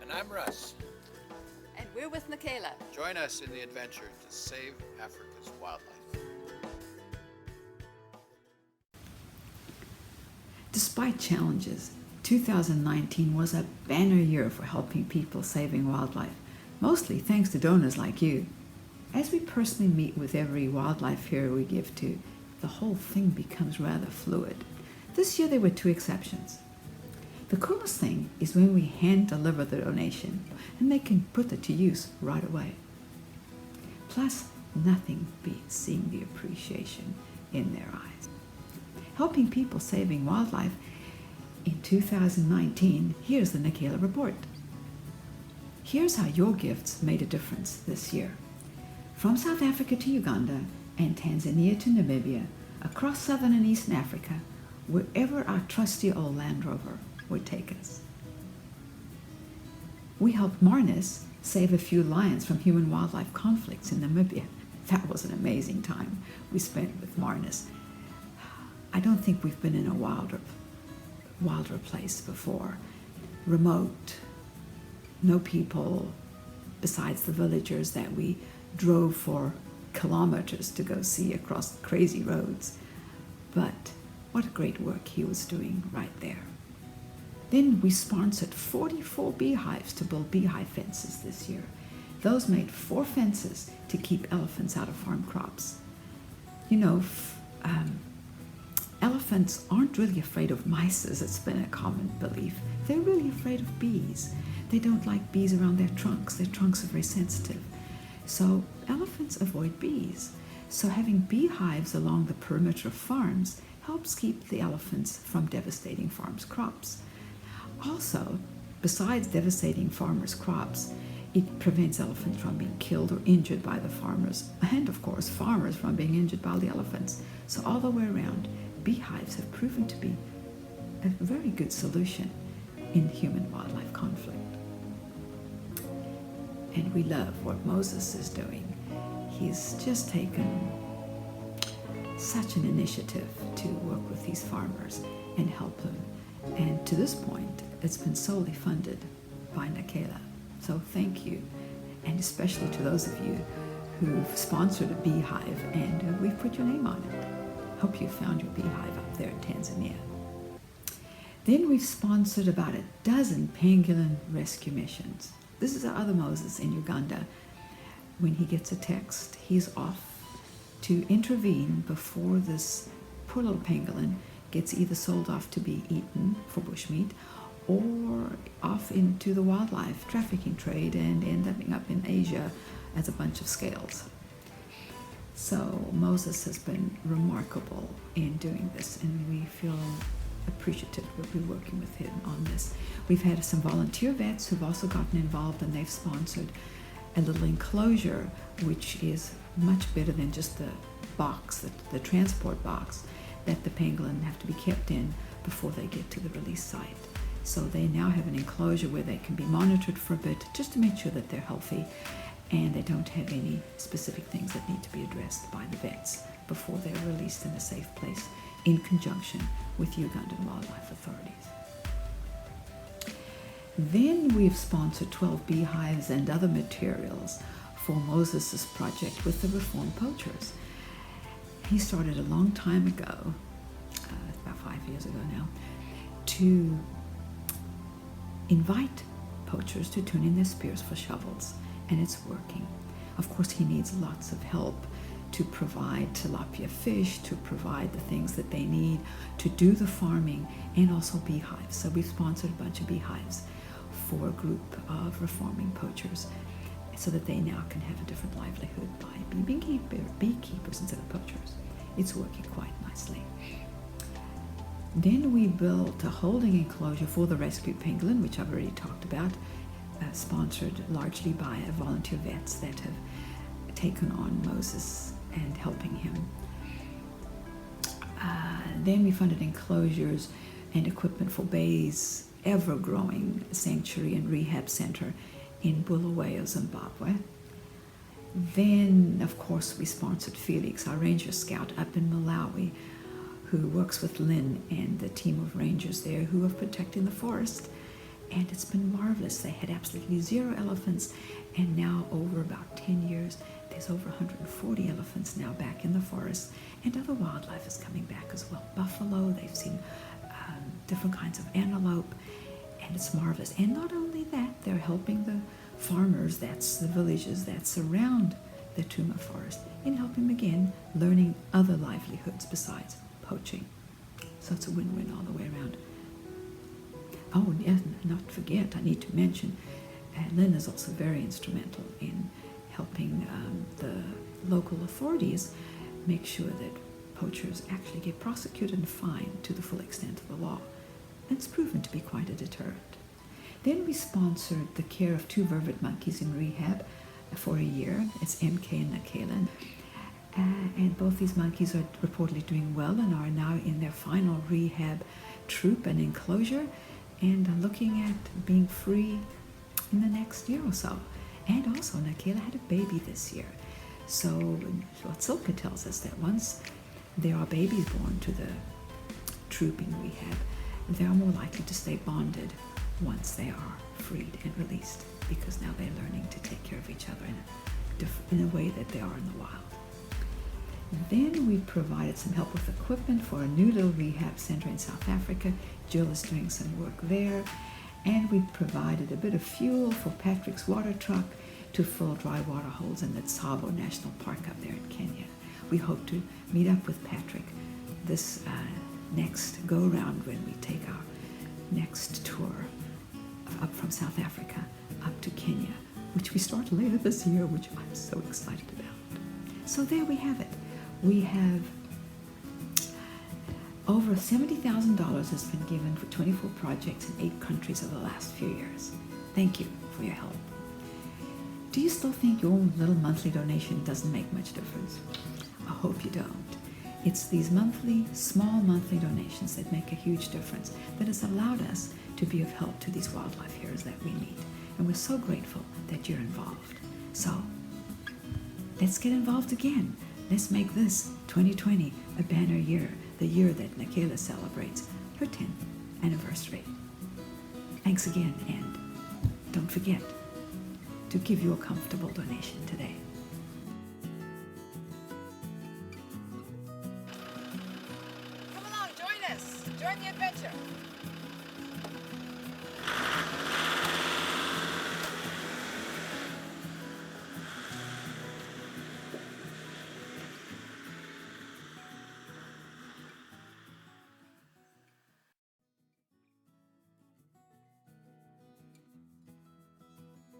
And I'm Russ. And we're with Nikela. Join us in the adventure to save Africa's wildlife. Despite challenges, 2019 was a banner year for helping people saving wildlife, mostly thanks to donors like you. As we personally meet with every wildlife hero we give to, the whole thing becomes rather fluid. This year there were 2 exceptions. The coolest thing is when we hand deliver the donation and they can put it to use right away. Plus, nothing beats seeing the appreciation in their eyes. Helping people saving wildlife in 2019, here's the Nikela report. Here's how your gifts made a difference this year. From South Africa to Uganda and Tanzania to Namibia, across southern and eastern Africa, wherever our trusty old Land Rover would take us. We helped Marnus save a few lions from human-wildlife conflicts in Namibia. That was an amazing time we spent with Marnus. I don't think we've been in a wilder place before. Remote, no people besides the villagers that we drove for kilometers to go see across crazy roads. But what great work he was doing right there. Then we sponsored 44 beehives to build beehive fences this year. Those made 4 fences to keep elephants out of farm crops. You know, elephants aren't really afraid of mice, as it's been a common belief. They're really afraid of bees. They don't like bees around their trunks. Their trunks are very sensitive. So elephants avoid bees. So having beehives along the perimeter of farms helps keep the elephants from devastating farms' crops. Also, besides devastating farmers' crops, it prevents elephants from being killed or injured by the farmers, and of course farmers from being injured by the elephants. So all the way around, beehives have proven to be a very good solution in human-wildlife conflict. And we love what Moses is doing. He's just taken such an initiative to work with these farmers and help them. And to this point, it's been solely funded by Nikela. So thank you, and especially to those of you who've sponsored a beehive and we've put your name on it. Hope you found your beehive up there in Tanzania. Then we've sponsored about 12 pangolin rescue missions. This is our other Moses in Uganda. When he gets a text, he's off to intervene before this poor little pangolin gets either sold off to be eaten for bushmeat or off into the wildlife trafficking trade and ending up in Asia as a bunch of scales. So Moses has been remarkable in doing this, and we feel appreciative of be working with him on this. We've had some volunteer vets who've also gotten involved, and they've sponsored a little enclosure, which is much better than just the box, the transport box that the pangolin have to be kept in before they get to the release site. So they now have an enclosure where they can be monitored for a bit just to make sure that they're healthy and they don't have any specific things that need to be addressed by the vets before they're released in a safe place in conjunction with Ugandan wildlife authorities. Then we've sponsored 12 beehives and other materials for Moses' project with the reformed poachers. He started a long time ago, about 5 years ago now, to invite poachers to turn in their spears for shovels, and it's working. Of course, he needs lots of help to provide tilapia fish, to provide the things that they need to do the farming, and also beehives. So we've sponsored a bunch of beehives for a group of reforming poachers so that they now can have a different livelihood by being beekeepers instead of poachers. It's working quite nicely. Then we built a holding enclosure for the rescued pangolin, which I've already talked about, sponsored largely by volunteer vets that have taken on Moses and helping him. Then we funded enclosures and equipment for Bay's ever-growing sanctuary and rehab center in Bulawayo, Zimbabwe. Then, of course, we sponsored Felix, our ranger scout up in Malawi, who works with Lynn and the team of rangers there who are protecting the forest And it's been marvelous. They had absolutely 0 elephants, and now over about 10 years, there's over 140 elephants now back in the forest, and other wildlife is coming back as well. Buffalo, they've seen different kinds of antelope, and it's marvelous. And not only that, they're helping the farmers, that's the villages that surround the Tuma forest, in helping again learning other livelihoods besides poaching. So it's a win-win all the way around. Oh, yes, not to forget, I need to mention, Lynn is also very instrumental in helping the local authorities make sure that poachers actually get prosecuted and fined to the full extent of the law. And it's proven to be quite a deterrent. Then we sponsored the care of 2 vervet monkeys in rehab for a year. It's MK and Nikela. And both these monkeys are reportedly doing well and are now in their final rehab troop and enclosure, and are looking at being free in the next year or so. And also, Nikela had a baby this year. So what Silke tells us, that once there are babies born to the troop in rehab, they are more likely to stay bonded once they are freed and released, because now they're learning to take care of each other in a way that they are in the wild. Then we provided some help with equipment for a new little rehab center in South Africa. Jill is doing some work there. And we provided a bit of fuel for Patrick's water truck to fill dry water holes in the Tsavo National Park up there in Kenya. We hope to meet up with Patrick this next go-round when we take our next tour up from South Africa up to Kenya, which we start later this year, which I'm so excited about. So there we have it. We have over $70,000 has been given for 24 projects in 8 countries over the last few years. Thank you for your help. Do you still think your little monthly donation doesn't make much difference? I hope you don't. It's these small monthly donations that make a huge difference, that has allowed us to be of help to these wildlife heroes that we meet. And we're so grateful that you're involved. So, let's get involved again. Let's make this 2020 a banner year, the year that Nikela celebrates her 10th anniversary. Thanks again, and don't forget to give your comfortable donation today.